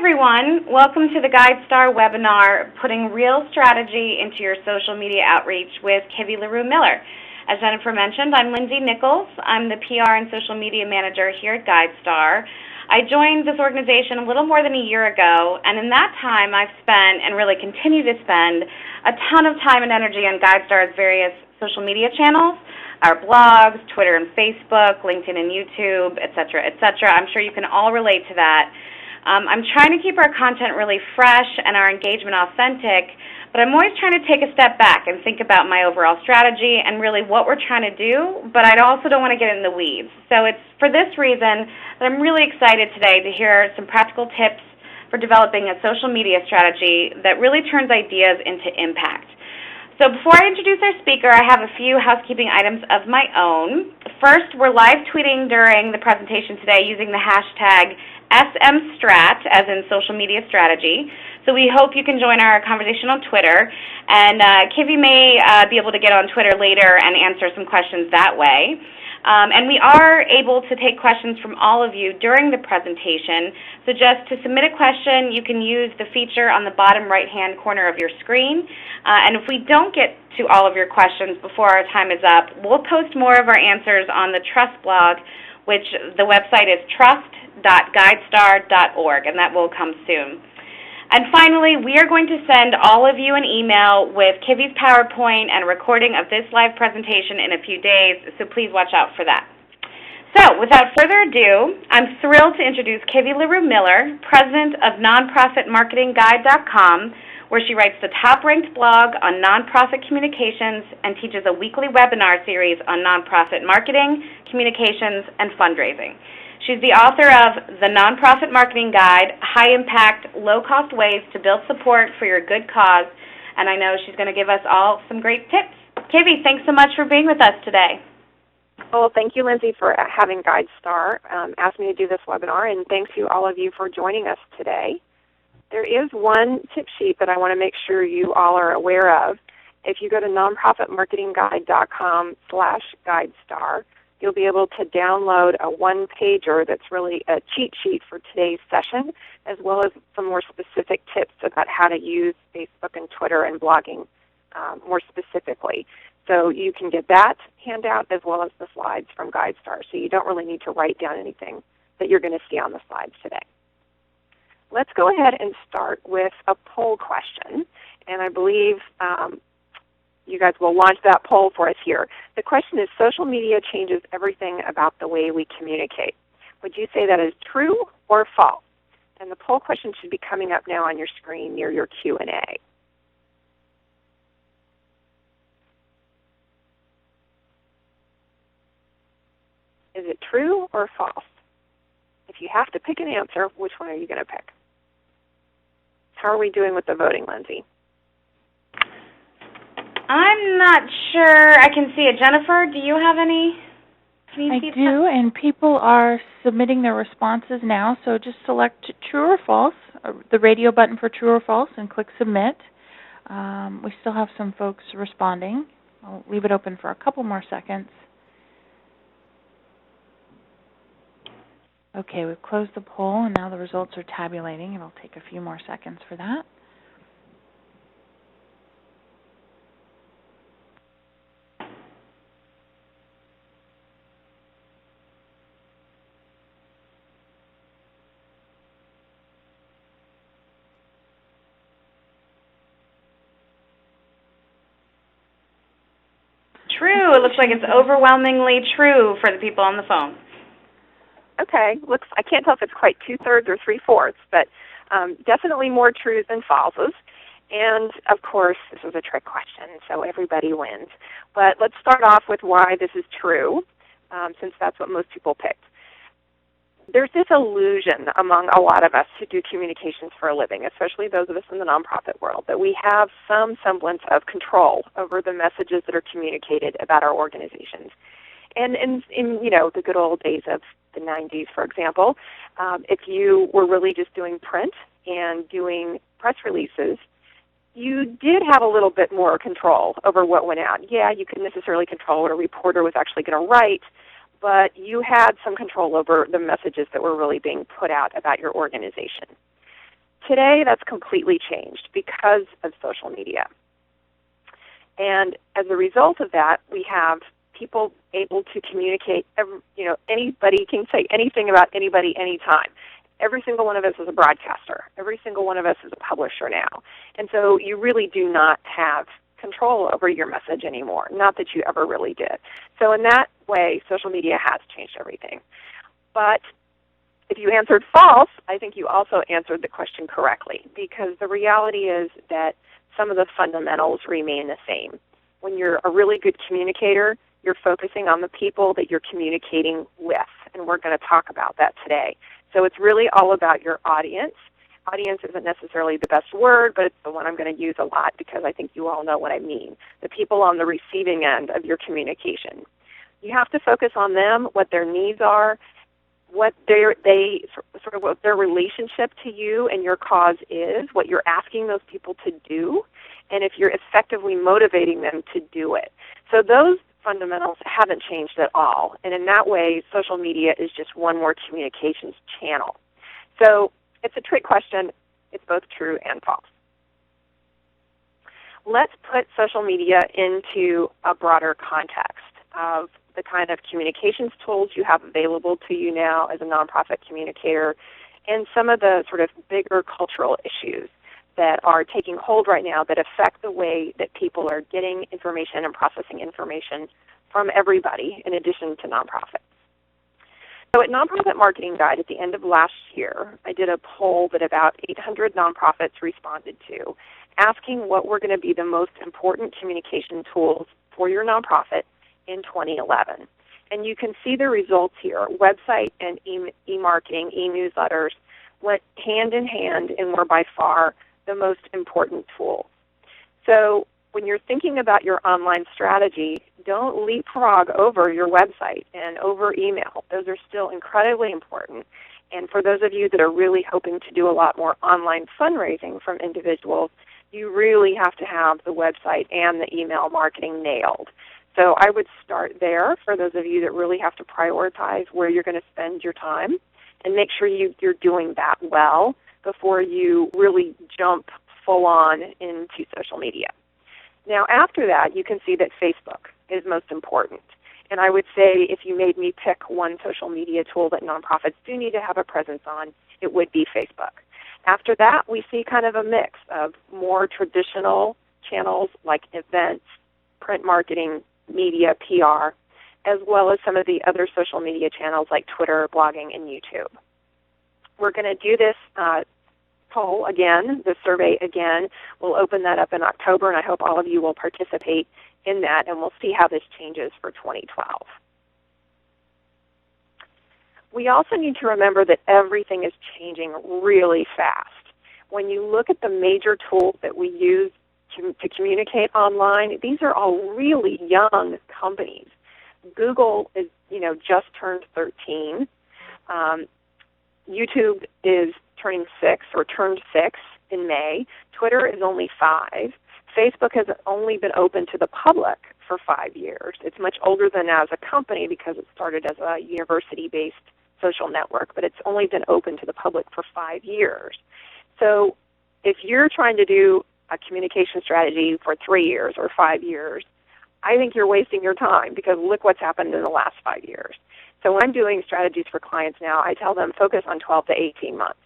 everyone. Welcome to the GuideStar webinar, Putting Real Strategy into Your Social Media Outreach with Kivy LaRue Miller. As Jennifer mentioned, I'm Lindsay Nichols. I'm the PR and Social Media Manager here at GuideStar. I joined this organization a little more than a year ago, and in that time I've spent, and really continue to spend, a ton of time and energy on GuideStar's various social media channels, our blogs, Twitter and Facebook, LinkedIn and YouTube, etc., etc. I'm sure you can all relate to that. I'm trying to keep our content really fresh and our engagement authentic, but I'm always trying to take a step back and think about my overall strategy and really what we're trying to do, but I also don't want to get in the weeds. So it's for this reason that I'm really excited today to hear some practical tips for developing a social media strategy that really turns ideas into impact. So before I introduce our speaker, I have a few housekeeping items of my own. First, we're live tweeting during the presentation today using the hashtag SMStrat, as in social media strategy. So we hope you can join our conversation on Twitter. And Kivy may be able to get on Twitter later and answer some questions that way. And we are able to take questions from all of you during the presentation. So just to submit a question, you can use the feature on the bottom right-hand corner of your screen. And if we don't get to all of your questions before our time is up, we'll post more of our answers on the Trust blog, which the website is trust.guidestar.org, and that will come soon. And finally, we are going to send all of you an email with Kivy's PowerPoint and a recording of this live presentation in a few days, so please watch out for that. So, without further ado, I'm thrilled to introduce Kivy LaRue Miller, president of NonprofitMarketingGuide.com, where she writes the top-ranked blog on nonprofit communications and teaches a weekly webinar series on nonprofit marketing, communications, and fundraising. She's the author of The Nonprofit Marketing Guide, High-Impact, Low-Cost Ways to Build Support for Your Good Cause, and I know she's going to give us all some great tips. Kivy, thanks so much for being with us today. Well, thank you, Lindsay, for having GuideStar ask me to do this webinar, and thanks to all of you for joining us today. There is one tip sheet that I want to make sure you all are aware of. If you go to nonprofitmarketingguide.com/GuideStar, you'll be able to download a one-pager that's really a cheat sheet for today's session, as well as some more specific tips about how to use Facebook and Twitter and blogging more specifically. So you can get that handout as well as the slides from GuideStar, so you don't really need to write down anything that you're going to see on the slides today. Let's go ahead and start with a poll question, and I believe you guys will launch that poll for us here. The question is, social media changes everything about the way we communicate. Would you say that is true or false? And the poll question should be coming up now on your screen near your Q&A. Is it true or false? If you have to pick an answer, which one are you going to pick? How are we doing with the voting, Lindsay? I'm not sure. I can see it. Jennifer, do you have any? I do, and people are submitting their responses now, so just select true or false, the radio button for true or false, and click submit. We still have some folks responding. I'll leave it open for a couple more seconds. Okay, we've closed the poll, and now the results are tabulating. It'll take a few more seconds for that. True. It looks like it's overwhelmingly true for the people on the phone. Okay. I can't tell if it's quite 2/3 or 3/4, but definitely more trues than falses. And, of course, this is a trick question, so everybody wins. But let's start off with why this is true, since that's what most people picked. There's this illusion among a lot of us who do communications for a living, especially those of us in the nonprofit world, that we have some semblance of control over the messages that are communicated about our organizations. And in the good old days of the 90s, for example, if you were really just doing print and doing press releases, you did have a little bit more control over what went out. Yeah, you couldn't necessarily control what a reporter was actually going to write, but you had some control over the messages that were really being put out about your organization. today, that's completely changed because of social media. And as a result of that, we have people able to communicate. Anybody can say anything about anybody anytime. Every single one of us is a broadcaster. Every single one of us is a publisher now. And so you really do not have control over your message anymore, not that you ever really did. So in that way, social media has changed everything. But if you answered false, I think you also answered the question correctly, because the reality is that some of the fundamentals remain the same. When you're a really good communicator, you're focusing on the people that you're communicating with, and we're going to talk about that today. So it's really all about your audience. Audience isn't necessarily the best word, but it's the one I'm going to use a lot because I think you all know what I mean. The people on the receiving end of your communication. You have to focus on them, what their needs are, what their relationship to you and your cause is, what you're asking those people to do, and if you're effectively motivating them to do it. So those fundamentals haven't changed at all. And in that way, social media is just one more communications channel. So it's a trick question. It's both true and false. Let's put social media into a broader context of the kind of communications tools you have available to you now as a nonprofit communicator and some of the sort of bigger cultural issues that are taking hold right now that affect the way that people are getting information and processing information from everybody in addition to nonprofits. So at Nonprofit Marketing Guide at the end of last year, I did a poll that about 800 nonprofits responded to, asking what were going to be the most important communication tools for your nonprofit in 2011. And you can see the results here. Website and e-marketing, e-newsletters went hand in hand and were by far the most important tool. So when you're thinking about your online strategy, don't leapfrog over your website and over email. Those are still incredibly important. And for those of you that are really hoping to do a lot more online fundraising from individuals, you really have to have the website and the email marketing nailed. So I would start there for those of you that really have to prioritize where you're going to spend your time and make sure you're doing that well before you really jump full on into social media. Now after that, you can see that Facebook is most important. And I would say if you made me pick one social media tool that nonprofits do need to have a presence on, it would be Facebook. After that, we see kind of a mix of more traditional channels like events, print marketing, media, PR, as well as some of the other social media channels like Twitter, blogging, and YouTube. We're going to do this poll again, the survey again. We'll open that up in October, and I hope all of you will participate in that, and we'll see how this changes for 2012. We also need to remember that everything is changing really fast. When you look at the major tools that we use to communicate online, these are all really young companies. Google is, just turned 13. YouTube is turning 6 or turned 6 in May. Twitter is only 5. Facebook has only been open to the public for 5 years. It's much older than as a company because it started as a university-based social network, but it's only been open to the public for 5 years. So if you're trying to do a communication strategy for 3 years or 5 years, I think you're wasting your time because look what's happened in the last 5 years. So when I'm doing strategies for clients now, I tell them focus on 12 to 18 months.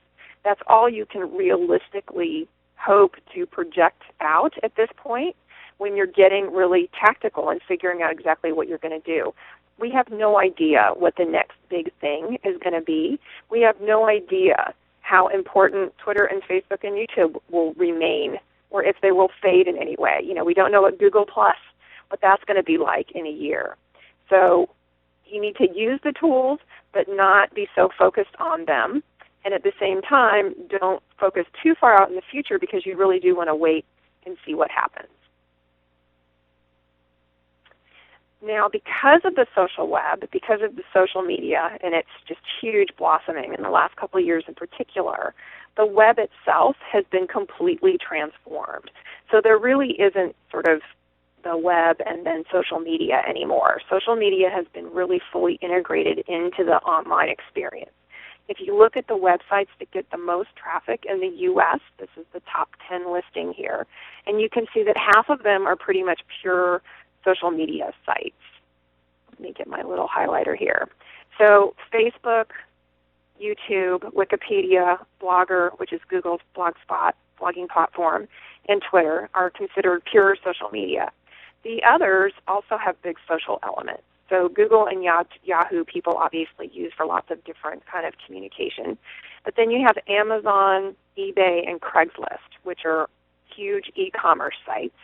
That's all you can realistically hope to project out at this point when you're getting really tactical and figuring out exactly what you're going to do. We have no idea what the next big thing is going to be. We have no idea how important Twitter and Facebook and YouTube will remain or if they will fade in any way. We don't know what Google Plus, what that's going to be like in a year. So you need to use the tools but not be so focused on them. And at the same time, don't focus too far out in the future because you really do want to wait and see what happens. Now, because of the social web, because of the social media, and it's just huge blossoming in the last couple of years in particular, the web itself has been completely transformed. So there really isn't sort of the web and then social media anymore. Social media has been really fully integrated into the online experience. If you look at the websites that get the most traffic in the U.S., this is the top 10 listing here, and you can see that half of them are pretty much pure social media sites. Let me get my little highlighter here. So Facebook, YouTube, Wikipedia, Blogger, which is Google's Blogspot blogging platform, and Twitter are considered pure social media. The others also have big social elements. So Google and Yahoo people obviously use for lots of different kind of communication. But then you have Amazon, eBay, and Craigslist, which are huge e-commerce sites.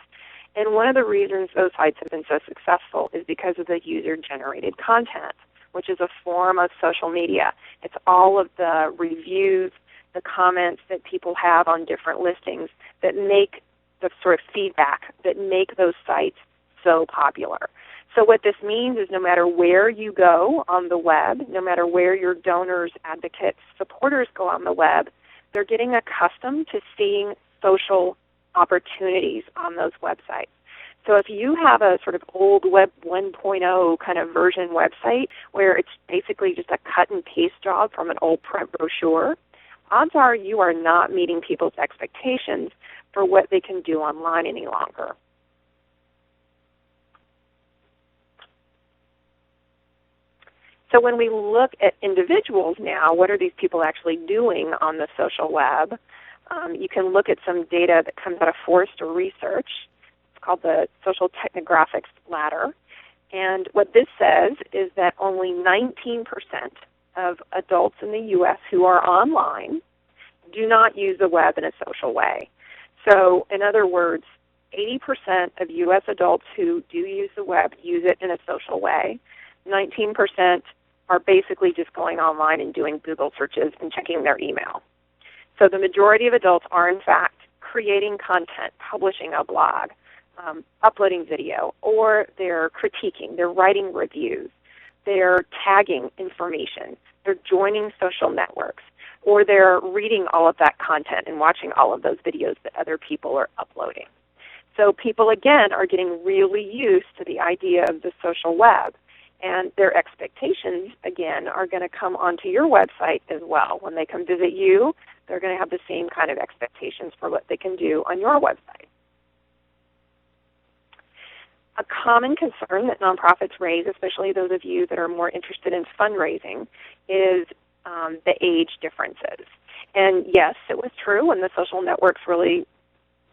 And one of the reasons those sites have been so successful is because of the user-generated content, which is a form of social media. It's all of the reviews, the comments that people have on different listings that make the sort of feedback that make those sites so popular. So what this means is no matter where you go on the web, no matter where your donors, advocates, supporters go on the web, they're getting accustomed to seeing social opportunities on those websites. So if you have a sort of old Web 1.0 kind of version website where it's basically just a cut and paste job from an old print brochure, odds are you are not meeting people's expectations for what they can do online any longer. So when we look at individuals now, what are these people actually doing on the social web? You can look at some data that comes out of Forrester Research. It's called the Social Technographics Ladder. And what this says is that only 19% of adults in the U.S. who are online do not use the web in a social way. So in other words, 80% of U.S. adults who do use the web use it in a social way. 19% are basically just going online and doing Google searches and checking their email. So the majority of adults are, in fact, creating content, publishing a blog, uploading video, or they're critiquing, they're writing reviews, they're tagging information, they're joining social networks, or they're reading all of that content and watching all of those videos that other people are uploading. So people, again, are getting really used to the idea of the social web. And their expectations, again, are going to come onto your website as well. When they come visit you, they're going to have the same kind of expectations for what they can do on your website. A common concern that nonprofits raise, especially those of you that are more interested in fundraising, is the age differences. And yes, it was true when the social networks really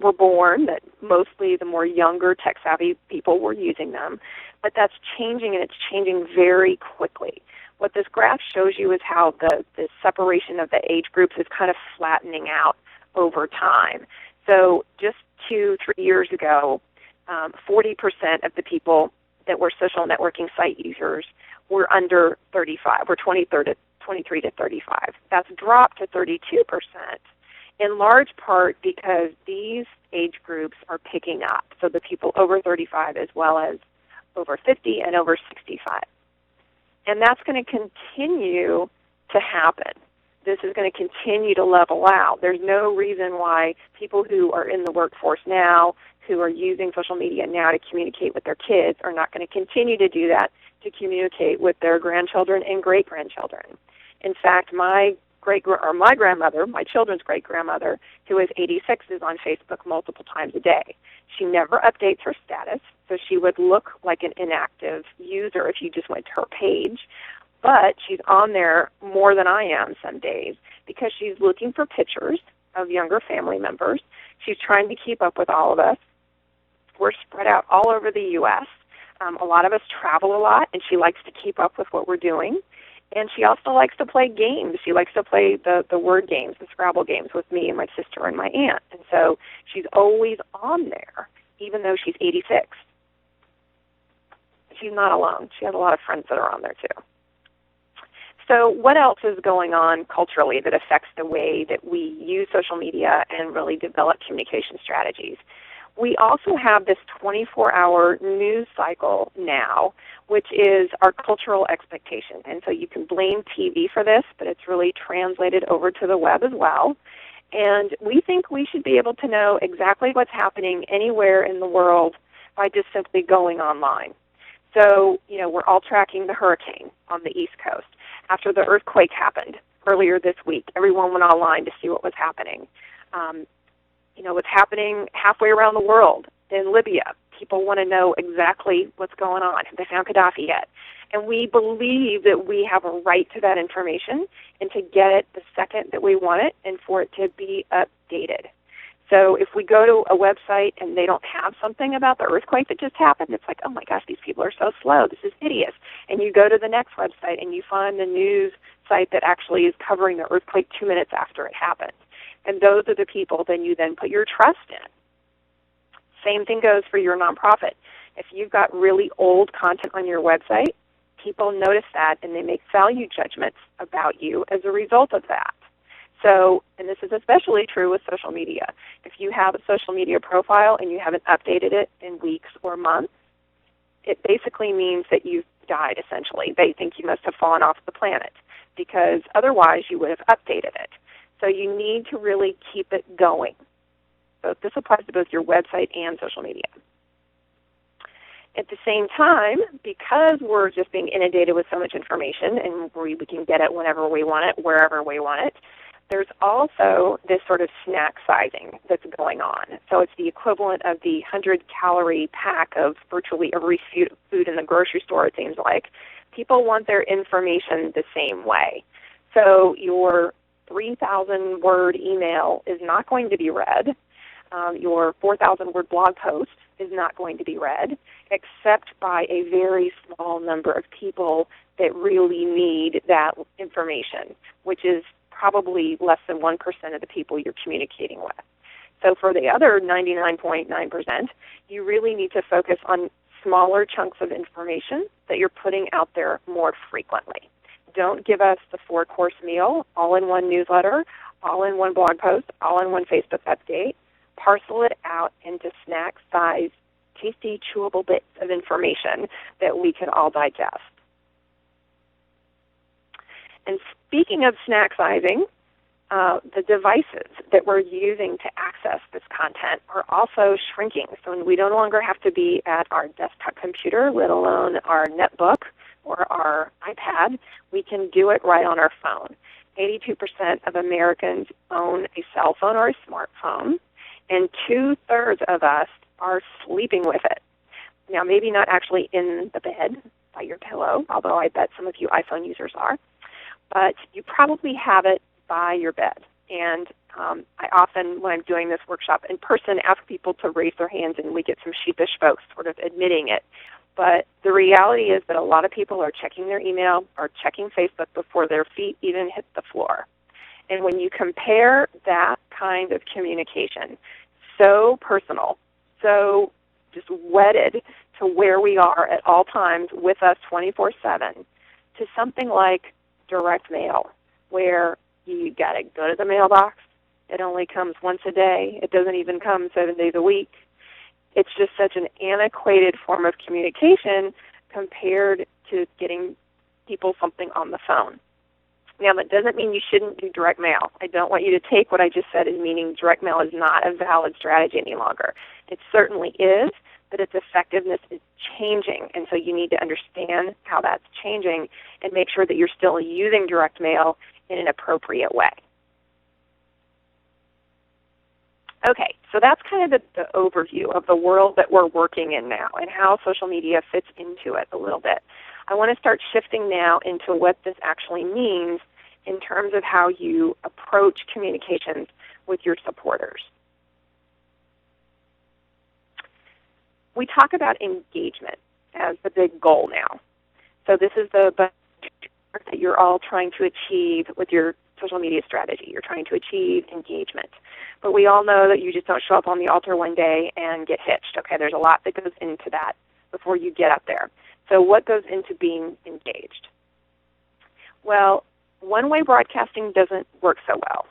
were born that mostly the more younger, tech-savvy people were using them. But that's changing, and it's changing very quickly. What this graph shows you is how the separation of the age groups is kind of flattening out over time. So just 2-3 years ago, 40% of the people that were social networking site users were under 35, were 23 to 35. That's dropped to 32%, in large part because these age groups are picking up, so the people over 35 as well as over 50 and over 65. And that's going to continue to happen. This is going to continue to level out. There's no reason why people who are in the workforce now, who are using social media now to communicate with their kids, are not going to continue to do that to communicate with their grandchildren and great-grandchildren. In fact, my grandmother, my children's great-grandmother, who is 86, is on Facebook multiple times a day. She never updates her status, so she would look like an inactive user if you just went to her page. But she's on there more than I am some days because she's looking for pictures of younger family members. She's trying to keep up with all of us. We're spread out all over the U.S. A lot of us travel a lot, and she likes to keep up with what we're doing. And she also likes to play games. She likes to play the word games, the Scrabble games with me and my sister and my aunt. And so she's always on there, even though she's 86. She's not alone. She has a lot of friends that are on there too. So what else is going on culturally that affects the way that we use social media and really develop communication strategies? We also have this 24-hour news cycle now, which is our cultural expectation. And so you can blame TV for this, but it's really translated over to the web as well. And we think we should be able to know exactly what's happening anywhere in the world by just simply going online. So, we're all tracking the hurricane on the East Coast. After the earthquake happened, earlier this week. Everyone went online to see what was happening. What's happening halfway around the world in Libya. People want to know exactly what's going on. Have they found Gaddafi yet? And we believe that we have a right to that information and to get it the second that we want it and for it to be updated. So if we go to a website and they don't have something about the earthquake that just happened, it's like, oh my gosh, these people are so slow. This is hideous. And you go to the next website and you find the news site that actually is covering the earthquake 2 minutes after it happened. And those are the people then you then put your trust in. Same thing goes for your nonprofit. If you've got really old content on your website, people notice that and they make value judgments about you as a result of that. So, and this is especially true with social media. If you have a social media profile and you haven't updated it in weeks or months, it basically means that you've died, essentially. They think you must have fallen off the planet because otherwise you would have updated it. So you need to really keep it going. So this applies to both your website and social media. At the same time, because we're just being inundated with so much information and we can get it whenever we want it, wherever we want it, there's also this sort of snack sizing that's going on. So it's the equivalent of the 100-calorie pack of virtually every food in the grocery store, it seems like. People want their information the same way. So your 3,000-word email is not going to be read. Your 4,000-word blog post is not going to be read, except by a very small number of people that really need that information, which is probably less than 1% of the people you're communicating with. So for the other 99.9%, you really need to focus on smaller chunks of information that you're putting out there more frequently. Don't give us the 4-course meal, all in one newsletter, all in one blog post, all in one Facebook update. Parcel it out into snack-sized, tasty, chewable bits of information that we can all digest. And speaking of snack sizing, the devices that we're using to access this content are also shrinking. So we no longer have to be at our desktop computer, let alone our netbook or our iPad. We can do it right on our phone. 82% of Americans own a cell phone or a smartphone, and 2/3 of us are sleeping with it. Now, maybe not actually in the bed by your pillow, although I bet some of you iPhone users are, but you probably have it by your bed. And I often, when I'm doing this workshop in person, ask people to raise their hands, and we get some sheepish folks sort of admitting it. But the reality is that a lot of people are checking their email or checking Facebook before their feet even hit the floor. And when you compare that kind of communication, so personal, so just wedded to where we are at all times with us 24/7, to something like direct mail, where you got to go to the mailbox. It only comes once a day. It doesn't even come 7 days a week. It's just such an antiquated form of communication compared to getting people something on the phone. Now, that doesn't mean you shouldn't do direct mail. I don't want you to take what I just said as meaning direct mail is not a valid strategy any longer. It certainly is, but its effectiveness is changing, and so you need to understand how that's changing and make sure that you're still using direct mail in an appropriate way. Okay, so that's kind of the overview of the world that we're working in now and how social media fits into it a little bit. I want to start shifting now into what this actually means in terms of how you approach communications with your supporters. We talk about engagement as the big goal now. So this is the that you're all trying to achieve with your social media strategy. You're trying to achieve engagement. But we all know that you just don't show up on the altar one day and get hitched. Okay, there's a lot that goes into that before you get up there. So what goes into being engaged? Well, one-way broadcasting doesn't work so well.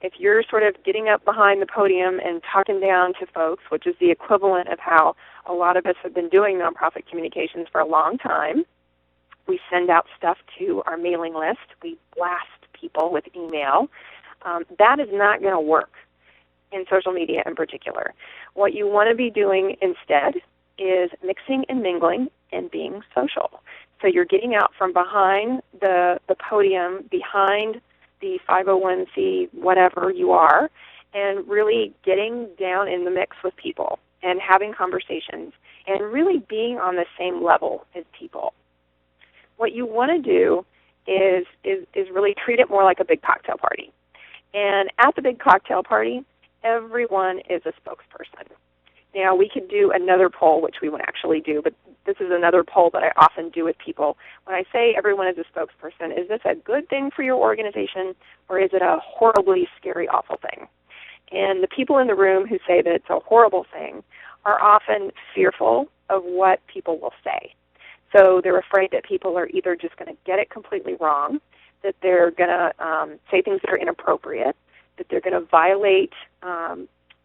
If you're sort of getting up behind the podium and talking down to folks, which is the equivalent of how a lot of us have been doing nonprofit communications for a long time, we send out stuff to our mailing list, we blast people with email, that is not going to work in social media in particular. What you want to be doing instead is mixing and mingling and being social. So you're getting out from behind the podium, behind the 501c whatever you are, and really getting down in the mix with people and having conversations and really being on the same level as people. What you want to do is really treat it more like a big cocktail party. And at the big cocktail party, everyone is a spokesperson. Now, we could do another poll, which we won't actually do, but this is another poll that I often do with people. When I say everyone is a spokesperson, is this a good thing for your organization, or is it a horribly scary, awful thing? And the people in the room who say that it's a horrible thing are often fearful of what people will say. So they're afraid that people are either just going to get it completely wrong, that they're going to say things that are inappropriate, that they're going to violate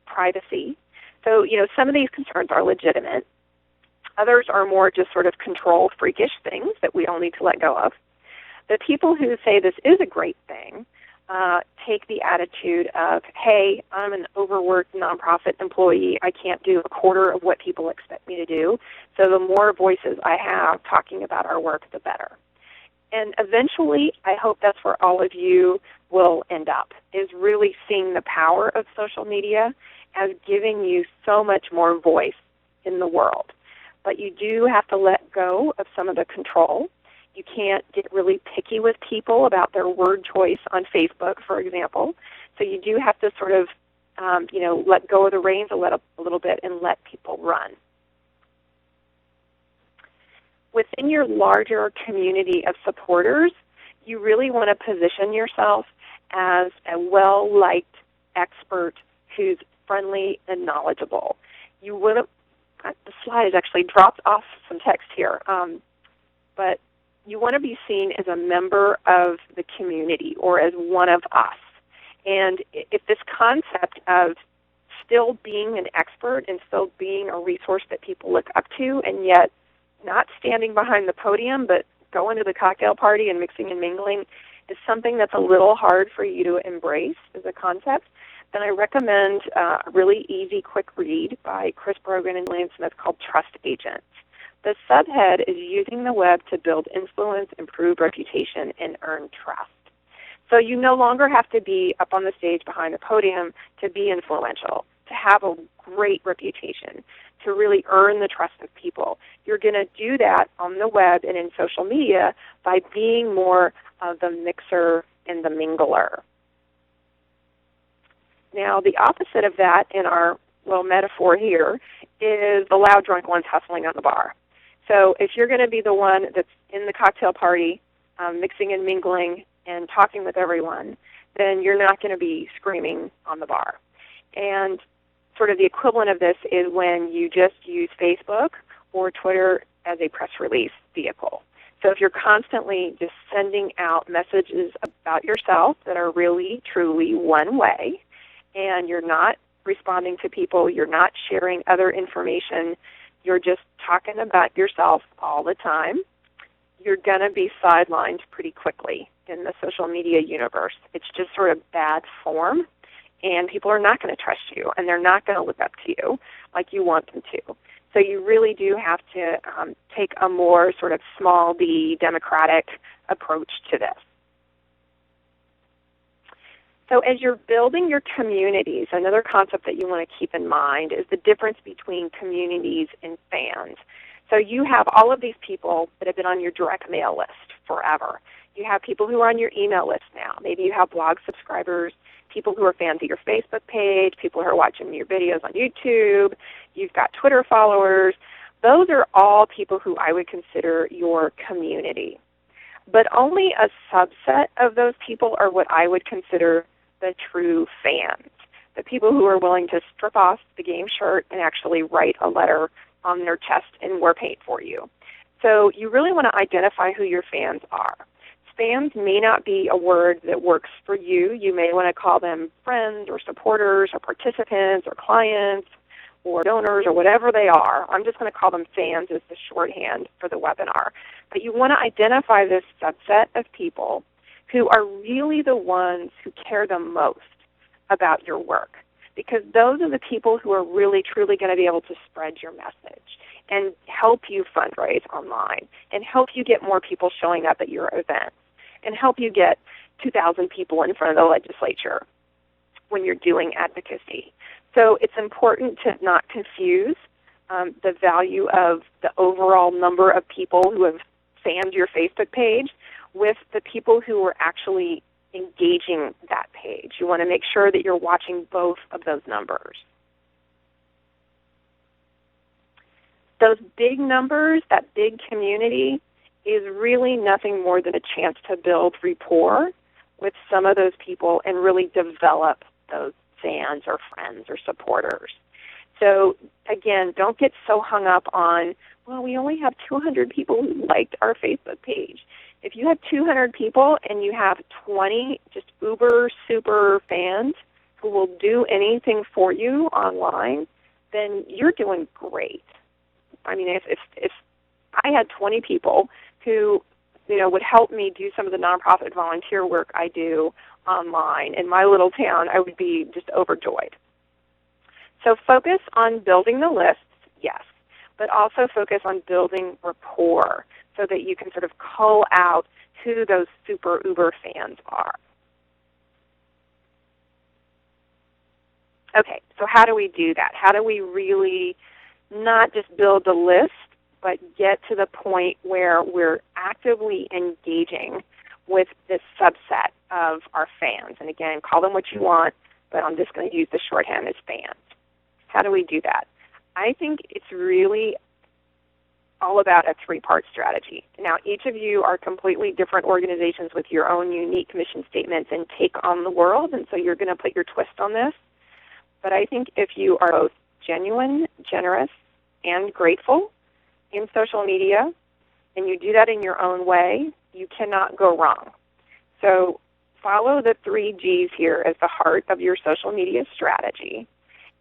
privacy. So, some of these concerns are legitimate. Others are more just sort of control freakish things that we all need to let go of. The people who say this is a great thing take the attitude of, hey, I'm an overworked nonprofit employee. I can't do a quarter of what people expect me to do. So the more voices I have talking about our work, the better. And eventually, I hope that's where all of you will end up, is really seeing the power of social media as giving you so much more voice in the world. But you do have to let go of some of the control. You can't get really picky with people about their word choice on Facebook, for example. So you do have to sort of, let go of the reins a little bit and let people run. Within your larger community of supporters, you really want to position yourself as a well-liked expert who's friendly and knowledgeable. You would have, the slide has actually dropped off some text here, but you want to be seen as a member of the community or as one of us. And if this concept of still being an expert and still being a resource that people look up to, and yet not standing behind the podium but going to the cocktail party and mixing and mingling is something that's a little hard for you to embrace as a concept, then I recommend a really easy, quick read by Chris Brogan and William Smith called Trust Agents. The subhead is using the web to build influence, improve reputation, and earn trust. So you no longer have to be up on the stage behind the podium to be influential, to have a great reputation, to really earn the trust of people. You're going to do that on the web and in social media by being more of the mixer and the mingler. Now, the opposite of that in our little metaphor here is the loud drunk ones hustling on the bar. So if you're going to be the one that's in the cocktail party, mixing and mingling and talking with everyone, then you're not going to be screaming on the bar. And sort of the equivalent of this is when you just use Facebook or Twitter as a press release vehicle. So if you're constantly just sending out messages about yourself that are really, truly one way, and you're not responding to people, you're not sharing other information, you're just talking about yourself all the time, you're going to be sidelined pretty quickly in the social media universe. It's just sort of bad form, and people are not going to trust you, and they're not going to look up to you like you want them to. So you really do have to take a more sort of small d, democratic approach to this. So as you're building your communities, another concept that you want to keep in mind is the difference between communities and fans. So you have all of these people that have been on your direct mail list forever. You have people who are on your email list now. Maybe you have blog subscribers, people who are fans of your Facebook page, people who are watching your videos on YouTube. You've got Twitter followers. Those are all people who I would consider your community. But only a subset of those people are what I would consider the true fans, the people who are willing to strip off the game shirt and actually write a letter on their chest in war paint for you. So you really want to identify who your fans are. Fans may not be a word that works for you. You may want to call them friends or supporters or participants or clients or donors or whatever they are. I'm just going to call them fans as the shorthand for the webinar. But you want to identify this subset of people who are really the ones who care the most about your work, because those are the people who are really, truly going to be able to spread your message and help you fundraise online and help you get more people showing up at your events and help you get 2,000 people in front of the legislature when you're doing advocacy. So it's important to not confuse the value of the overall number of people who have fanned your Facebook page with the people who are actually engaging that page. You want to make sure that you're watching both of those numbers. Those big numbers, that big community, is really nothing more than a chance to build rapport with some of those people and really develop those fans or friends or supporters. So again, don't get so hung up on, well, we only have 200 people who liked our Facebook page. If you have 200 people and you have 20 just uber super fans who will do anything for you online, then you're doing great. I mean, if I had 20 people who, would help me do some of the nonprofit volunteer work I do online in my little town, I would be just overjoyed. So focus on building the lists, yes, but also focus on building rapport so that you can sort of call out who those super uber fans are. Okay, so how do we do that? How do we really not just build the list, but get to the point where we're actively engaging with this subset of our fans? And again, call them what you want, but I'm just going to use the shorthand as fans. How do we do that? I think it's really all about a three-part strategy. Now, each of you are completely different organizations with your own unique mission statements and take on the world, and so you're going to put your twist on this. But I think if you are both genuine, generous, and grateful in social media, and you do that in your own way, you cannot go wrong. So follow the 3 Gs here as the heart of your social media strategy,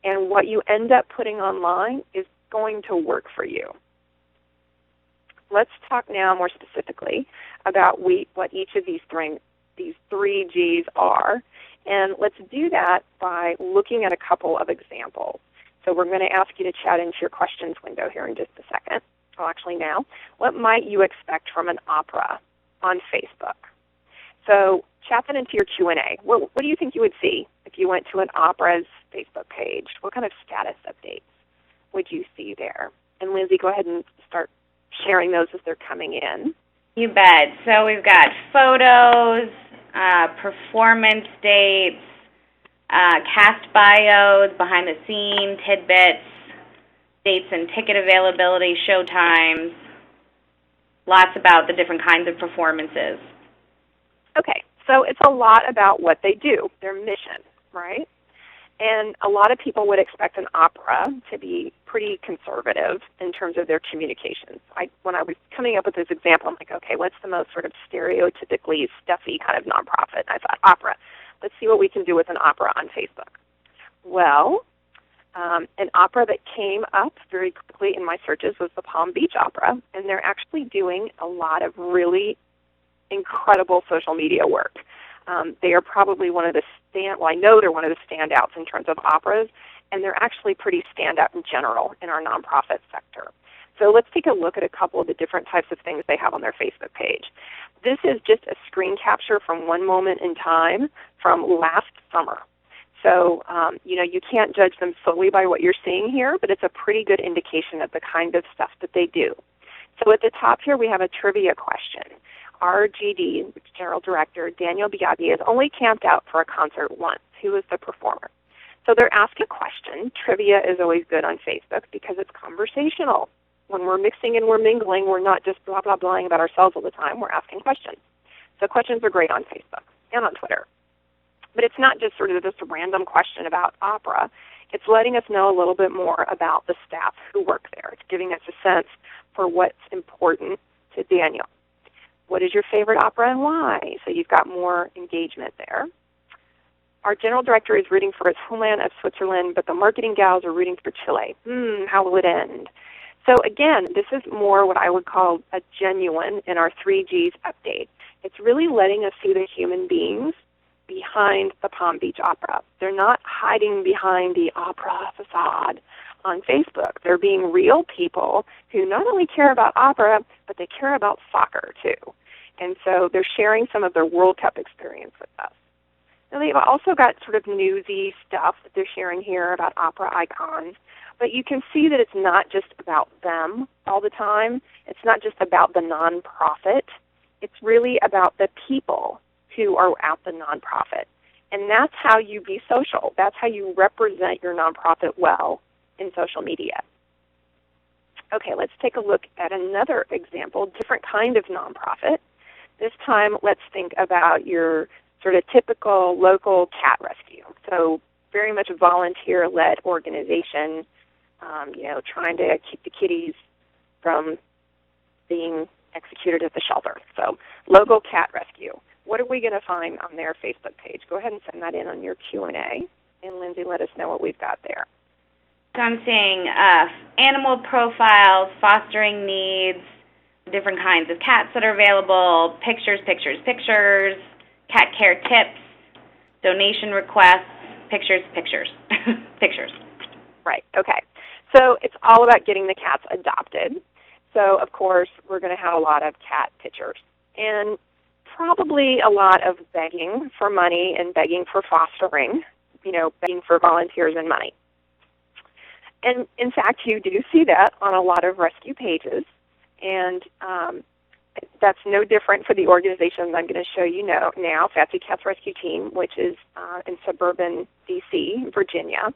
and what you end up putting online is going to work for you. Let's talk now more specifically about what each of these 3 Gs are, and let's do that by looking at a couple of examples. So we're going to ask you to chat into your questions window here in just a second. Well, actually now, what might you expect from an opera on Facebook? So chat that into your Q&A. What do you think you would see if you went to an opera's Facebook page? What kind of status updates would you see there? And Lindsay, go ahead and start sharing those as they're coming in. You bet. So we've got photos, performance dates, cast bios, behind-the-scenes, tidbits, dates and ticket availability, show times, lots about the different kinds of performances. Okay, so it's a lot about what they do, their mission, right? And a lot of people would expect an opera to be pretty conservative in terms of their communications. When I was coming up with this example, I'm like, okay, what's the most sort of stereotypically stuffy kind of nonprofit? And I thought, opera. Let's see what we can do with an opera on Facebook. Well, an opera that came up very quickly in my searches was the Palm Beach Opera, and they're actually doing a lot of really incredible social media work. They are probably one of the I know they're one of the standouts in terms of operas, and they're actually pretty standout in general in our nonprofit sector. So let's take a look at a couple of the different types of things they have on their Facebook page. This is just a screen capture from one moment in time from last summer. So, you can't judge them solely by what you're seeing here, but it's a pretty good indication of the kind of stuff that they do. So at the top here, we have a trivia question. Our GD, General Director, Daniel Biaggi, has only camped out for a concert once. Who is the performer? So they're asking a question. Trivia is always good on Facebook because it's conversational. When we're mixing and we're mingling, we're not just blah, blah, blahing about ourselves all the time. We're asking questions. So questions are great on Facebook and on Twitter. But it's not just sort of this random question about opera. It's letting us know a little bit more about the staff who work there. It's giving us a sense for what's important to Daniel. What is your favorite opera and why? So you've got more engagement there. Our general director is rooting for his homeland of Switzerland, but the marketing gals are rooting for Chile. How will it end? So again, this is more what I would call a genuine in our 3 Gs update. It's really letting us see the human beings behind the Palm Beach Opera. They're not hiding behind the opera facade on Facebook. They're being real people who not only care about opera, but they care about soccer too. And so they're sharing some of their World Cup experience with us. Now they've also got sort of newsy stuff that they're sharing here about opera icons. But you can see that it's not just about them all the time. It's not just about the nonprofit. It's really about the people who are at the nonprofit. And that's how you be social. That's how you represent your nonprofit well in social media. Okay, let's take a look at another example, different kind of nonprofit. This time, let's think about your sort of typical local cat rescue. So very much a volunteer-led organization, trying to keep the kitties from being executed at the shelter. So local cat rescue. What are we going to find on their Facebook page? Go ahead and send that in on your Q&A. And Lindsay, let us know what we've got there. So I'm seeing animal profiles, fostering needs, different kinds of cats that are available, pictures, cat care tips, donation requests, pictures. Pictures. Right, okay. So it's all about getting the cats adopted. So, of course, we're going to have a lot of cat pictures. And probably a lot of begging for money and begging for fostering, begging for volunteers and money. And, in fact, you do see that on a lot of rescue pages. And that's no different for the organization I'm going to show you now, Fancy Cats Rescue Team, which is in suburban D.C., Virginia.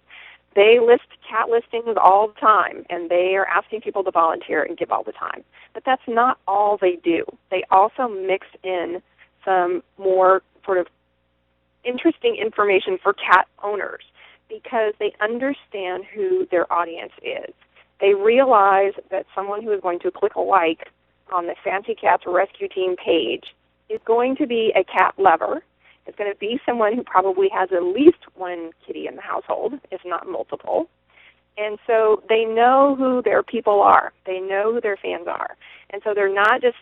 They list cat listings all the time, and they are asking people to volunteer and give all the time. But that's not all they do. They also mix in some more sort of interesting information for cat owners because they understand who their audience is. They realize that someone who is going to click a like on the Fancy Cats Rescue Team page is going to be a cat lover. It's going to be someone who probably has at least one kitty in the household, if not multiple. And so they know who their people are. They know who their fans are. And so they're not just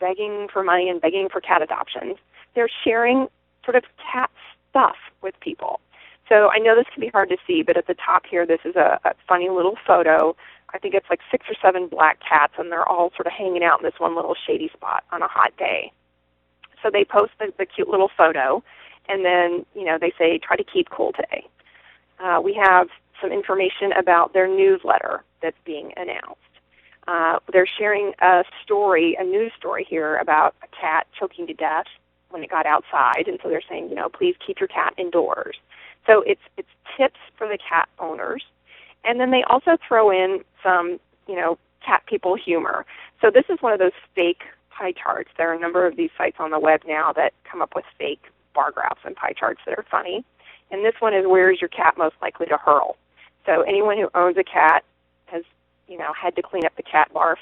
begging for money and begging for cat adoptions. They're sharing sort of cat stuff with people. So I know this can be hard to see, but at the top here, this is a funny little photo. I think it's like 6 or 7 black cats, and they're all sort of hanging out in this one little shady spot on a hot day. So they post the cute little photo, and then, they say, try to keep cool today. We have some information about their newsletter that's being announced. They're sharing a news story here about a cat choking to death when it got outside, and so they're saying, please keep your cat indoors. So it's tips for the cat owners. And then they also throw in some, cat people humor. So this is one of those fake pie charts. There are a number of these sites on the web now that come up with fake bar graphs and pie charts that are funny. And this one is, where is your cat most likely to hurl? So anyone who owns a cat has, had to clean up the cat barf.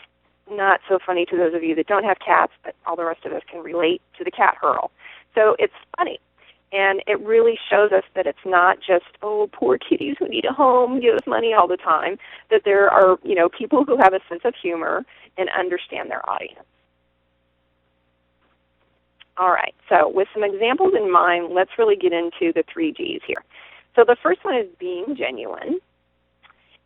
Not so funny to those of you that don't have cats, but all the rest of us can relate to the cat hurl. So it's funny. And it really shows us that it's not just, poor kitties who need a home, give us money all the time, that there are, people who have a sense of humor and understand their audience. All right, so with some examples in mind, let's really get into the 3 Gs here. So the first one is being genuine.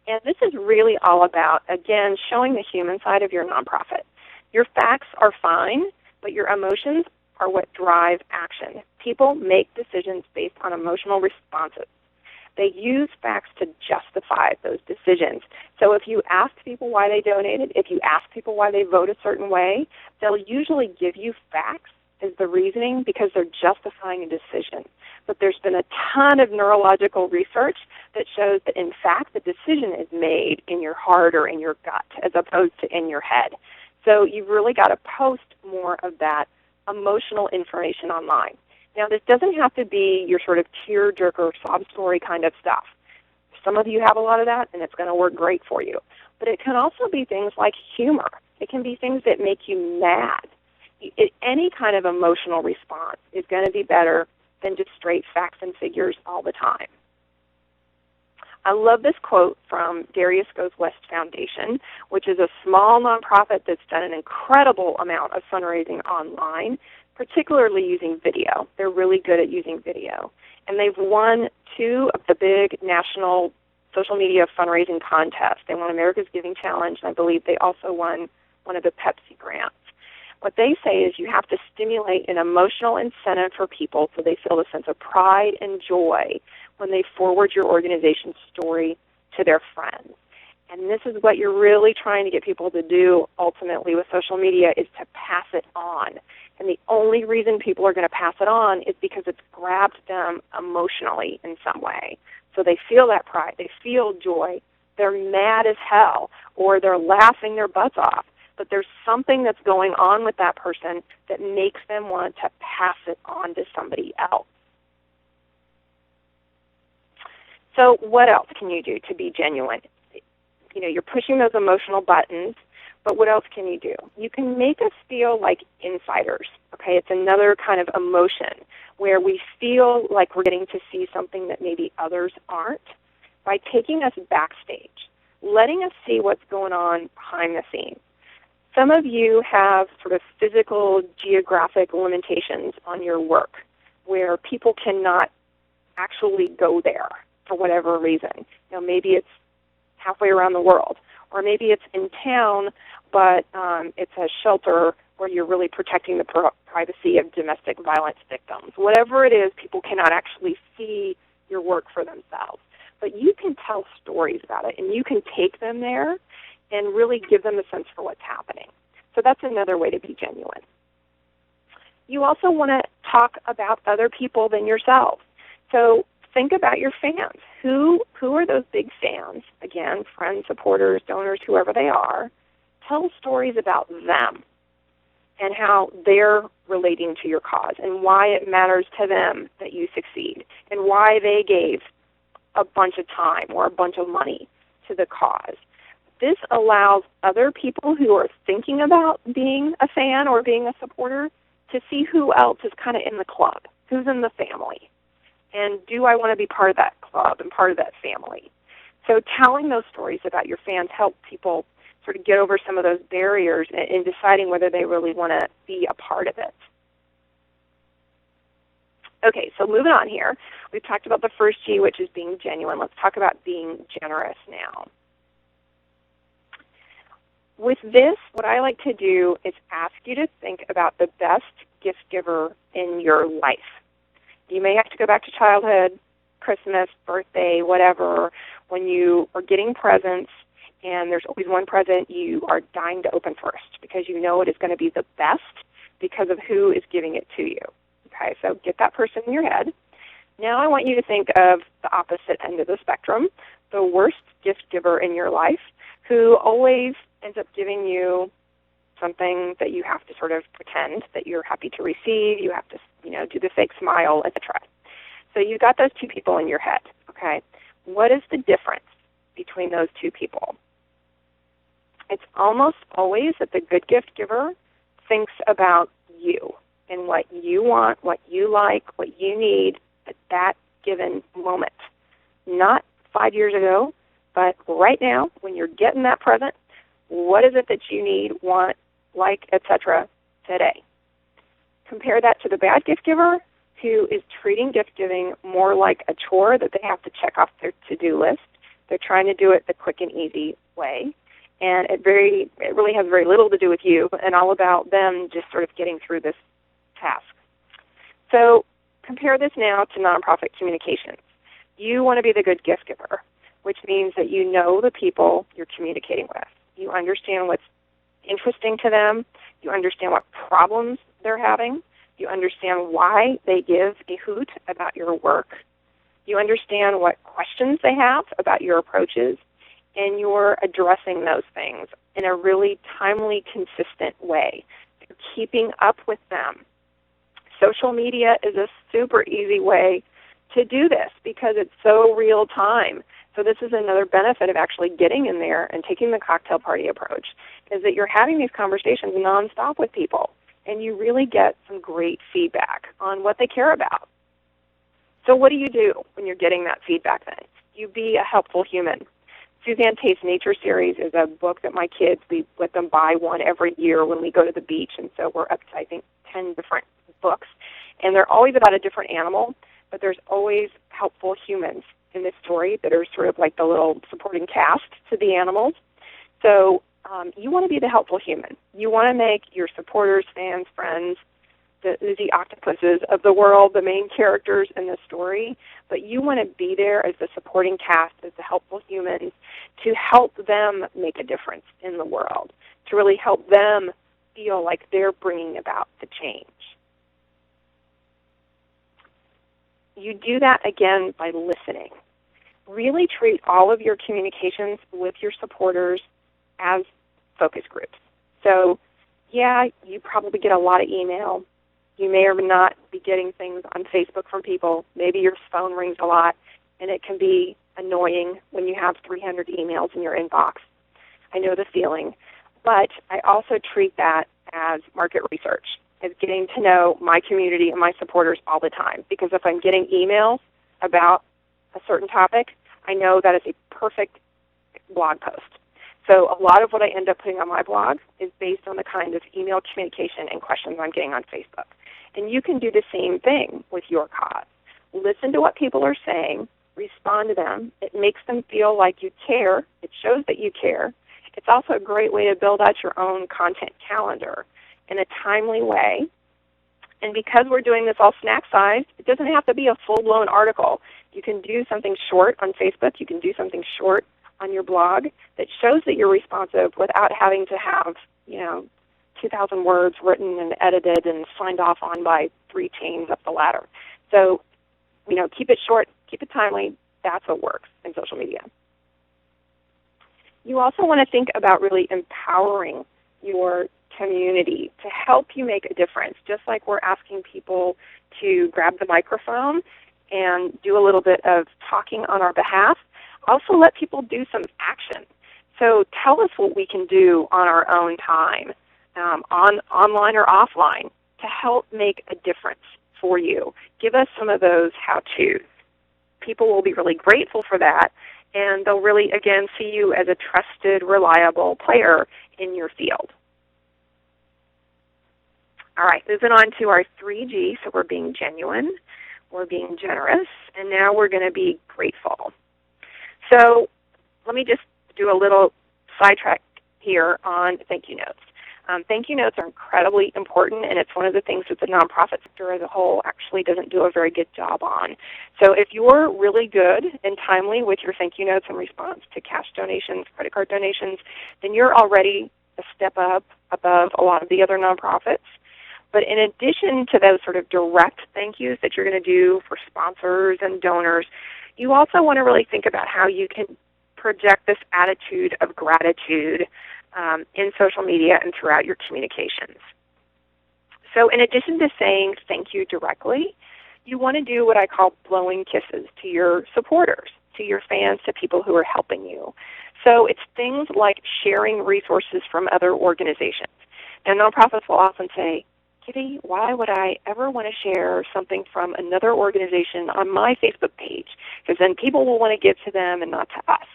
And this is really all about, again, showing the human side of your nonprofit. Your facts are fine, but your emotions are what drive action. People make decisions based on emotional responses. They use facts to justify those decisions. So if you ask people why they donated, if you ask people why they vote a certain way, they'll usually give you facts as the reasoning because they're justifying a decision. But there's been a ton of neurological research that shows that, in fact, the decision is made in your heart or in your gut as opposed to in your head. So you've really got to post more of that emotional information online. Now, this doesn't have to be your sort of tear-jerker, sob story kind of stuff. Some of you have a lot of that, and it's going to work great for you. But it can also be things like humor. It can be things that make you mad. Any kind of emotional response is going to be better than just straight facts and figures all the time. I love this quote from Darius Goes West Foundation, which is a small nonprofit that's done an incredible amount of fundraising online, particularly using video. They're really good at using video. And they've won 2 of the big national social media fundraising contests. They won America's Giving Challenge, and I believe they also won one of the Pepsi grants. What they say is you have to stimulate an emotional incentive for people so they feel a sense of pride and joy when they forward your organization's story to their friends. And this is what you're really trying to get people to do ultimately with social media, is to pass it on. And the only reason people are going to pass it on is because it's grabbed them emotionally in some way. So they feel that pride, they feel joy, they're mad as hell, or they're laughing their butts off. But there's something that's going on with that person that makes them want to pass it on to somebody else. So what else can you do to be genuine? You know, you're pushing those emotional buttons, but what else can you do? You can make us feel like insiders, okay? It's another kind of emotion where we feel like we're getting to see something that maybe others aren't by taking us backstage, letting us see what's going on behind the scenes. Some of you have sort of physical, geographic limitations on your work where people cannot actually go there for whatever reason. You know, maybe it's halfway around the world, or maybe it's in town, but it's a shelter where you're really protecting the privacy of domestic violence victims. Whatever it is, people cannot actually see your work for themselves. But you can tell stories about it, and you can take them there and really give them a sense for what's happening. So that's another way to be genuine. You also want to talk about other people than yourself. So think about your fans. Who are those big fans? Again, friends, supporters, donors, whoever they are. Tell stories about them and how they're relating to your cause and why it matters to them that you succeed and why they gave a bunch of time or a bunch of money to the cause. This allows other people who are thinking about being a fan or being a supporter to see who else is kind of in the club, who's in the family. And do I want to be part of that club and part of that family? So telling those stories about your fans help people sort of get over some of those barriers in deciding whether they really want to be a part of it. Okay, so moving on here. We've talked about the first G, which is being genuine. Let's talk about being generous now. With this, what I like to do is ask you to think about the best gift giver in your life. You may have to go back to childhood, Christmas, birthday, whatever, when you are getting presents, and there's always one present you are dying to open first because you know it is going to be the best because of who is giving it to you. Okay, so get that person in your head. Now I want you to think of the opposite end of the spectrum, the worst gift giver in your life, who always ends up giving you something that you have to sort of pretend that you're happy to receive. You have to, do the fake smile, etc. So you've got those two people in your head, okay? What is the difference between those two people? It's almost always that the good gift giver thinks about you and what you want, what you like, what you need at that given moment. Not 5 years ago, but right now, when you're getting that present, what is it that you need, want, like, etc. today? Compare that to the bad gift giver, who is treating gift giving more like a chore that they have to check off their to-do list. They're trying to do it the quick and easy way, and it really has very little to do with you and all about them just sort of getting through this task. So compare this now to nonprofit communications. You want to be the good gift giver, which means that you know the people you're communicating with. You understand what's interesting to them. You understand what problems they're having. You understand why they give a hoot about your work. You understand what questions they have about your approaches, and you're addressing those things in a really timely, consistent way. You're keeping up with them. Social media is a super easy way to do this because it's so real time. So this is another benefit of actually getting in there and taking the cocktail party approach, is that you're having these conversations nonstop with people, and you really get some great feedback on what they care about. So what do you do when you're getting that feedback then? You be a helpful human. Suzanne Tate's Nature Series is a book that my kids, we let them buy one every year when we go to the beach, and so we're up to, I think, 10 different books. And they're always about a different animal, but there's always helpful humans in this story that are sort of like the little supporting cast to the animals. So you want to be the helpful human. You want to make your supporters, fans, friends, the octopuses of the world, the main characters in the story, but you want to be there as the supporting cast, as the helpful humans, to help them make a difference in the world, to really help them feel like they're bringing about the change. You do that, again, by listening. Really treat all of your communications with your supporters as focus groups. So, yeah, you probably get a lot of email. You may or may not be getting things on Facebook from people. Maybe your phone rings a lot, and it can be annoying when you have 300 emails in your inbox. I know the feeling. But I also treat that as market research, as getting to know my community and my supporters all the time. Because if I'm getting emails about a certain topic, I know that is a perfect blog post. So a lot of what I end up putting on my blog is based on the kind of email communication and questions I'm getting on Facebook. And you can do the same thing with your cause. Listen to what people are saying, respond to them. It makes them feel like you care. It shows that you care. It's also a great way to build out your own content calendar in a timely way. And because we're doing this all snack-sized, it doesn't have to be a full-blown article. You can do something short on Facebook. You can do something short on your blog that shows that you're responsive without having to have, 2,000 words written and edited and signed off on by 3 chains up the ladder. So, keep it short, keep it timely. That's what works in social media. You also want to think about really empowering your community to help you make a difference, just like we're asking people to grab the microphone and do a little bit of talking on our behalf. Also let people do some action. So tell us what we can do on our own time, online or offline, to help make a difference for you. Give us some of those how-tos. People will be really grateful for that, and they'll really, again, see you as a trusted, reliable player in your field. All right, moving on to our 3G. So we're being genuine, we're being generous, and now we're going to be grateful. So let me just do a little sidetrack here on thank you notes. Thank you notes are incredibly important, and it's one of the things that the nonprofit sector as a whole actually doesn't do a very good job on. So if you're really good and timely with your thank you notes in response to cash donations, credit card donations, then you're already a step up above a lot of the other nonprofits. But in addition to those sort of direct thank yous that you're going to do for sponsors and donors, you also want to really think about how you can project this attitude of gratitude in social media and throughout your communications. So in addition to saying thank you directly, you want to do what I call blowing kisses to your supporters, to your fans, to people who are helping you. So it's things like sharing resources from other organizations. And nonprofits will often say, Kitty, why would I ever want to share something from another organization on my Facebook page? Because then people will want to give to them and not to us.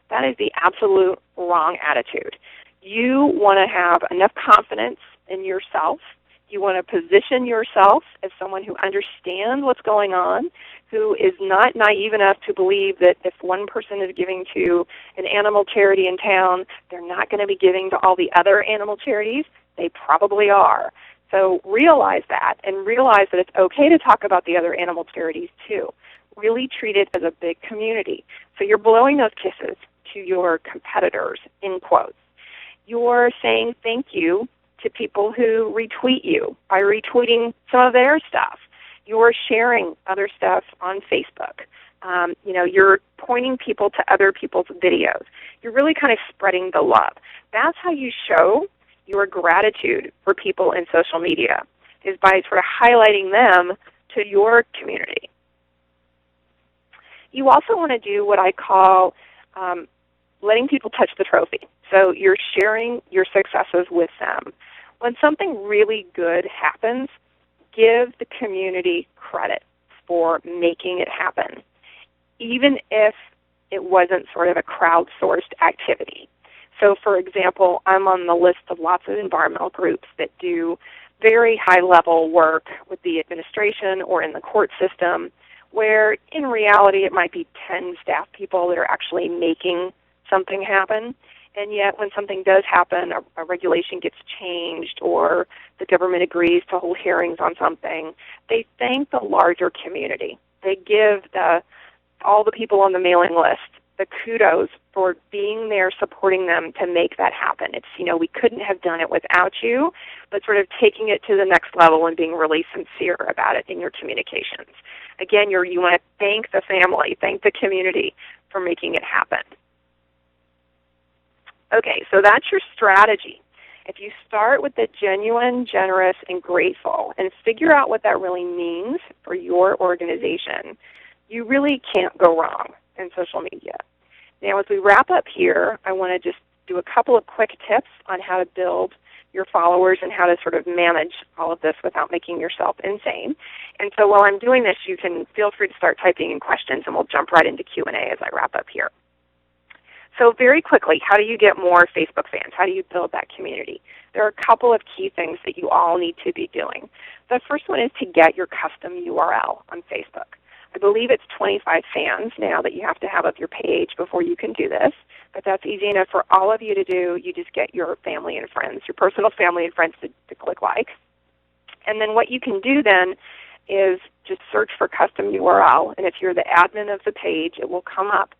That is the absolute wrong attitude. You want to have enough confidence in yourself. You want to position yourself as someone who understands what's going on, who is not naive enough to believe that if one person is giving to an animal charity in town, they're not going to be giving to all the other animal charities. They probably are. So realize that, and realize that it's okay to talk about the other animal charities too. Really treat it as a big community. So you're blowing those kisses to your competitors, in quotes. You're saying thank you to people who retweet you by retweeting some of their stuff. You're sharing other stuff on Facebook. You're pointing people to other people's videos. You're really kind of spreading the love. That's how you show your gratitude for people in social media, is by sort of highlighting them to your community. You also want to do what I call letting people touch the trophy. So you're sharing your successes with them. When something really good happens, give the community credit for making it happen, even if it wasn't sort of a crowdsourced activity. So, for example, I'm on the list of lots of environmental groups that do very high-level work with the administration or in the court system, where in reality it might be 10 staff people that are actually making something happen. And yet when something does happen, a regulation gets changed or the government agrees to hold hearings on something, they thank the larger community. They give all the people on the mailing list the kudos for being there, supporting them to make that happen. It's, we couldn't have done it without you, but sort of taking it to the next level and being really sincere about it in your communications. Again, you want to thank the family, thank the community for making it happen. Okay, so that's your strategy. If you start with the genuine, generous, and grateful and figure out what that really means for your organization, you really can't go wrong in social media. Now, as we wrap up here, I want to just do a couple of quick tips on how to build your followers and how to sort of manage all of this without making yourself insane. And so while I'm doing this, you can feel free to start typing in questions, and we'll jump right into Q&A as I wrap up here. So very quickly, how do you get more Facebook fans? How do you build that community? There are a couple of key things that you all need to be doing. The first one is to get your custom URL on Facebook. I believe it's 25 fans now that you have to have of your page before you can do this, but that's easy enough for all of you to do. You just get your family and friends, your personal family and friends to click like. And then what you can do then is just search for custom URL, and if you're the admin of the page, it will come up.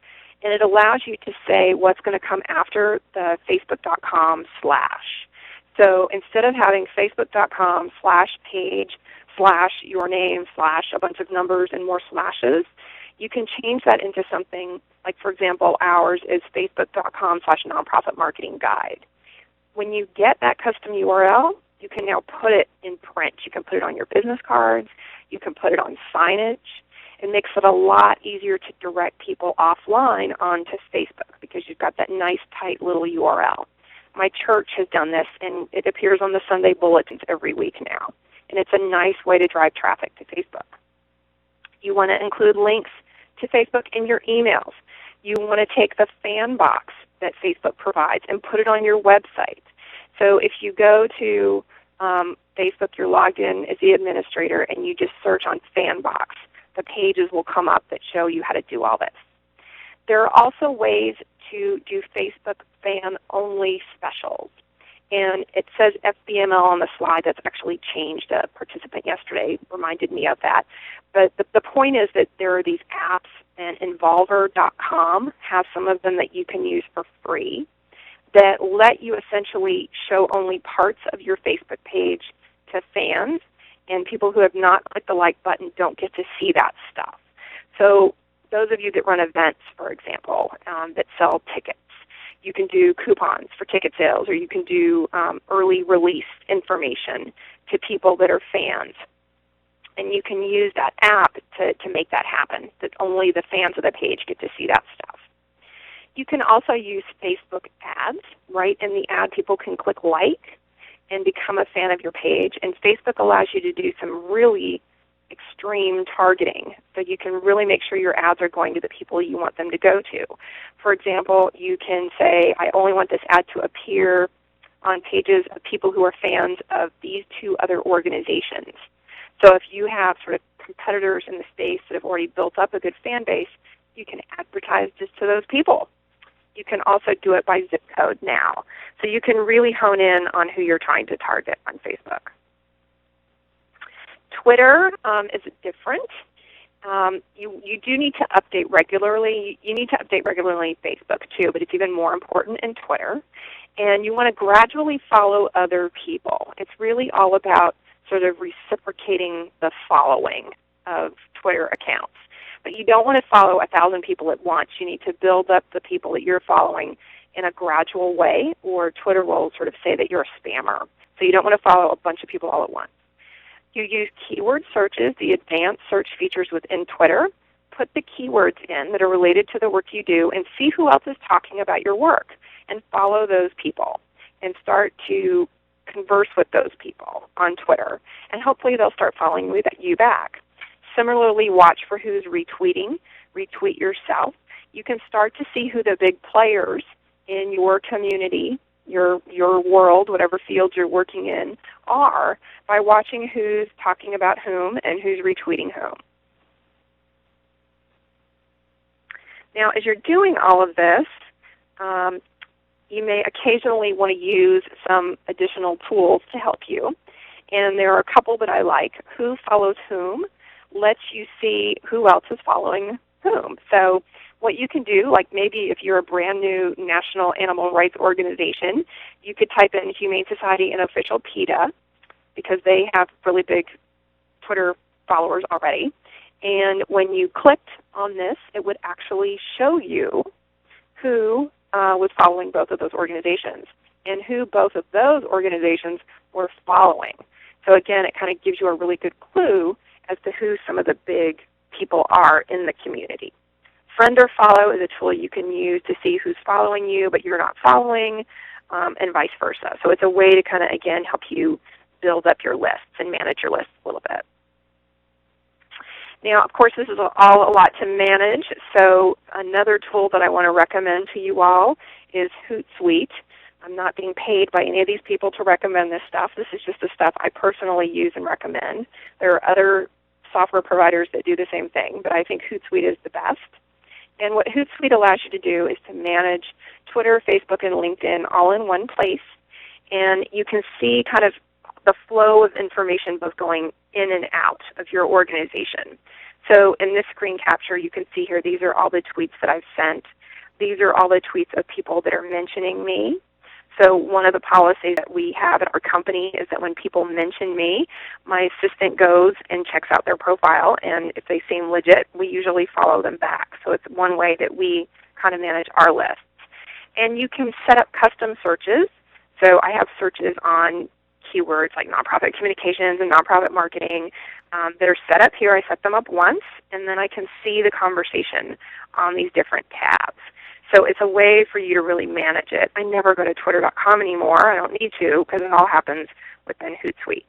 And it allows you to say what's going to come after the facebook.com/. So instead of having facebook.com/page/ your name / a bunch of numbers and more slashes, you can change that into something like, for example, ours is facebook.com/nonprofit marketing guide. When you get that custom URL, you can now put it in print. You can put it on your business cards. You can put it on signage. It makes it a lot easier to direct people offline onto Facebook because you've got that nice, tight little URL. My church has done this, and it appears on the Sunday bulletins every week now. And it's a nice way to drive traffic to Facebook. You want to include links to Facebook in your emails. You want to take the fan box that Facebook provides and put it on your website. So if you go to Facebook, you're logged in as the administrator, and you just search on fan box, the pages will come up that show you how to do all this. There are also ways to do Facebook fan-only specials. And it says FBML on the slide. That's actually changed. A participant yesterday reminded me of that. But the point is that there are these apps, and Involver.com has some of them that you can use for free that let you essentially show only parts of your Facebook page to fans, and people who have not clicked the like button don't get to see that stuff. So those of you that run events, for example, that sell tickets, you can do coupons for ticket sales, or you can do early release information to people that are fans. And you can use that app to make that happen, that only the fans of the page get to see that stuff. You can also use Facebook ads, right? In the ad, people can click like and become a fan of your page. And Facebook allows you to do some really extreme targeting, so you can really make sure your ads are going to the people you want them to go to. For example, you can say, I only want this ad to appear on pages of people who are fans of these two other organizations. So if you have sort of competitors in the space that have already built up a good fan base, you can advertise just to those people. You can also do it by zip code now. So you can really hone in on who you're trying to target on Facebook. Twitter is different. You do need to update regularly. You need to update regularly in Facebook too, but it's even more important in Twitter. And you want to gradually follow other people. It's really all about sort of reciprocating the following of Twitter accounts. But you don't want to follow 1,000 people at once. You need to build up the people that you're following in a gradual way, or Twitter will sort of say that you're a spammer. So you don't want to follow a bunch of people all at once. You use keyword searches, the advanced search features within Twitter. Put the keywords in that are related to the work you do and see who else is talking about your work, and follow those people and start to converse with those people on Twitter. And hopefully they'll start following you back. Similarly, watch for who's retweeting. Retweet yourself. You can start to see who the big players in your community, your world, whatever field you're working in, are by watching who's talking about whom and who's retweeting whom. Now, as you're doing all of this, you may occasionally want to use some additional tools to help you. And there are a couple that I like. Who Follows Whom lets you see who else is following whom. So what you can do, like maybe if you're a brand new national animal rights organization, you could type in Humane Society and Official PETA, because they have really big Twitter followers already. And when you clicked on this, it would actually show you who was following both of those organizations and who both of those organizations were following. So again, it kind of gives you a really good clue as to who some of the big people are in the community. Friend or Follow is a tool you can use to see who's following you but you're not following, and vice versa. So it's a way to kind of, again, help you build up your lists and manage your lists a little bit. Now, of course, this is all a lot to manage, so another tool that I want to recommend to you all is Hootsuite. I'm not being paid by any of these people to recommend this stuff. This is just the stuff I personally use and recommend. There are other software providers that do the same thing, but I think Hootsuite is the best. And what Hootsuite allows you to do is to manage Twitter, Facebook, and LinkedIn all in one place, and you can see kind of the flow of information both going in and out of your organization. So in this screen capture, you can see here, these are all the tweets that I've sent. These are all the tweets of people that are mentioning me. So one of the policies that we have at our company is that when people mention me, my assistant goes and checks out their profile, and if they seem legit, we usually follow them back. So it's one way that we kind of manage our lists. And you can set up custom searches. So I have searches on keywords like nonprofit communications and nonprofit marketing that are set up here. I set them up once, and then I can see the conversation on these different tabs. So it's a way for you to really manage it. I never go to twitter.com anymore. I don't need to, because it all happens within Hootsuite.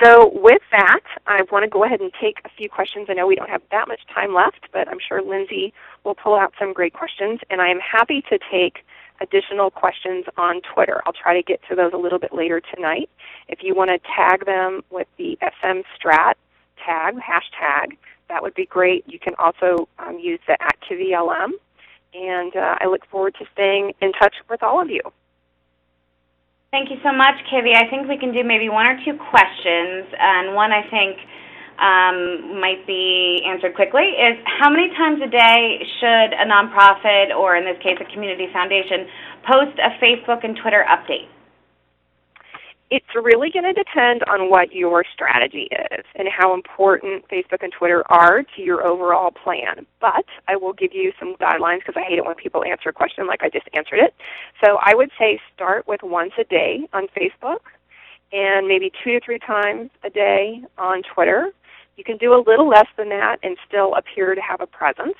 So with that, I want to go ahead and take a few questions. I know we don't have that much time left, but I'm sure Lindsay will pull out some great questions, and I am happy to take additional questions on Twitter. I'll try to get to those a little bit later tonight. If you want to tag them with the SMStrat tag, hashtag, that would be great. You can also use the @KivvyLM, and I look forward to staying in touch with all of you. Thank you so much, Kivy. I think we can do maybe one or two questions, and one I think might be answered quickly is, how many times a day should a nonprofit, or in this case a community foundation, post a Facebook and Twitter update? It's really going to depend on what your strategy is and how important Facebook and Twitter are to your overall plan. But I will give you some guidelines, because I hate it when people answer a question like I just answered it. So I would say start with once a day on Facebook and maybe 2 to 3 times a day on Twitter. You can do a little less than that and still appear to have a presence.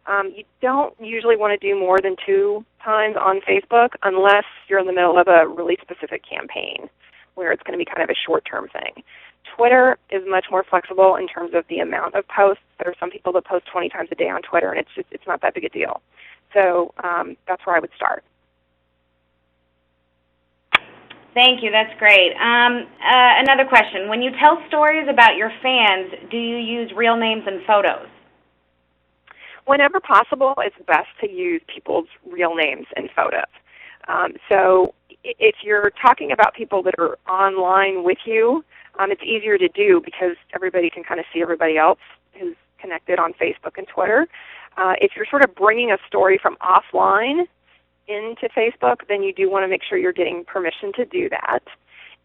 You don't usually want to do more than 2 times on Facebook unless you're in the middle of a really specific campaign where it's going to be kind of a short-term thing. Twitter is much more flexible in terms of the amount of posts. There are some people that post 20 times a day on Twitter, and it's not that big a deal. So that's where I would start. Thank you. That's great. Another question. When you tell stories about your fans, do you use real names and photos? Whenever possible, it's best to use people's real names and photos. So if you're talking about people that are online with you, it's easier to do because everybody can kind of see everybody else who's connected on Facebook and Twitter. If you're sort of bringing a story from offline into Facebook, then you do want to make sure you're getting permission to do that.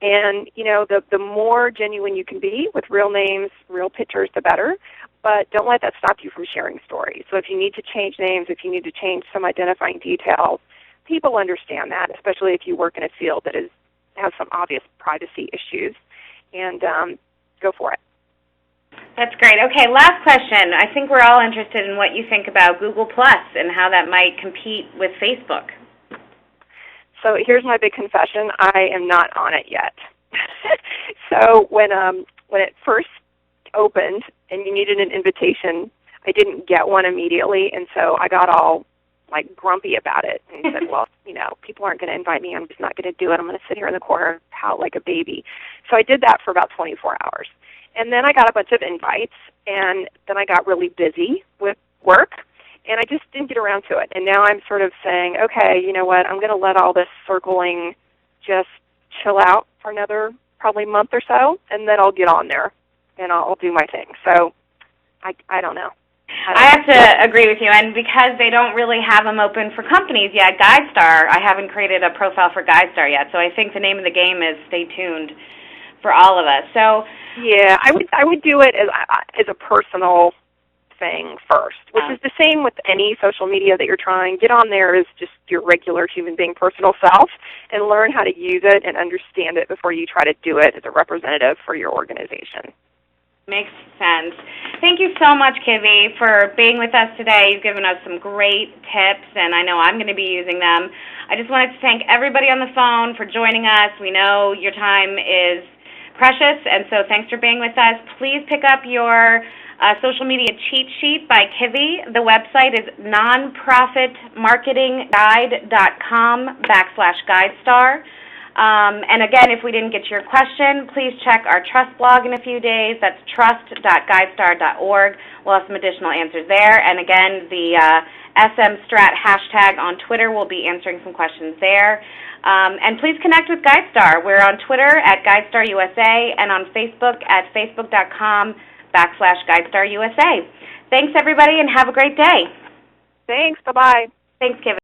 And, you know, the more genuine you can be with real names, real pictures, the better. But don't let that stop you from sharing stories. So if you need to change names, if you need to change some identifying details, people understand that, especially if you work in a field that has some obvious privacy issues. And go for it. That's great. Okay, last question. I think we're all interested in what you think about Google Plus and how that might compete with Facebook. So here's my big confession. I am not on it yet. So when it first opened and you needed an invitation, I didn't get one immediately, and so I got all grumpy about it and said, well, people aren't going to invite me. I'm just not going to do it. I'm going to sit here in the corner and pout like a baby. So I did that for about 24 hours. And then I got a bunch of invites, and then I got really busy with work, And I just didn't get around to it. And now I'm sort of saying, okay, you know what, I'm going to let all this circling just chill out for another probably month or so, and then I'll get on there and I'll do my thing. So I don't know. I have to agree with you, and because they don't really have them open for companies yet, GuideStar, I haven't created a profile for GuideStar yet, so I think the name of the game is stay tuned for all of us. So yeah, I would do it as a personal thing first, which is the same with any social media that you're trying. Get on there as just your regular human being personal self and learn how to use it and understand it before you try to do it as a representative for your organization. Makes sense. Thank you so much, Kivy, for being with us today. You've given us some great tips, and I know I'm going to be using them. I just wanted to thank everybody on the phone for joining us. We know your time is precious, and so thanks for being with us. Please pick up your social media cheat sheet by Kivy. The website is nonprofitmarketingguide.com/GuideStar. And again, if we didn't get to your question, please check our Trust blog in a few days. That's trust.guidestar.org. We'll have some additional answers there. And again, the SMStrat hashtag on Twitter will be answering some questions there. And please connect with GuideStar. We're on Twitter at GuideStarUSA and on Facebook at facebook.com/GuideStarUSA. Thanks, everybody, and have a great day. Thanks. Bye-bye. Thanks, Kevin.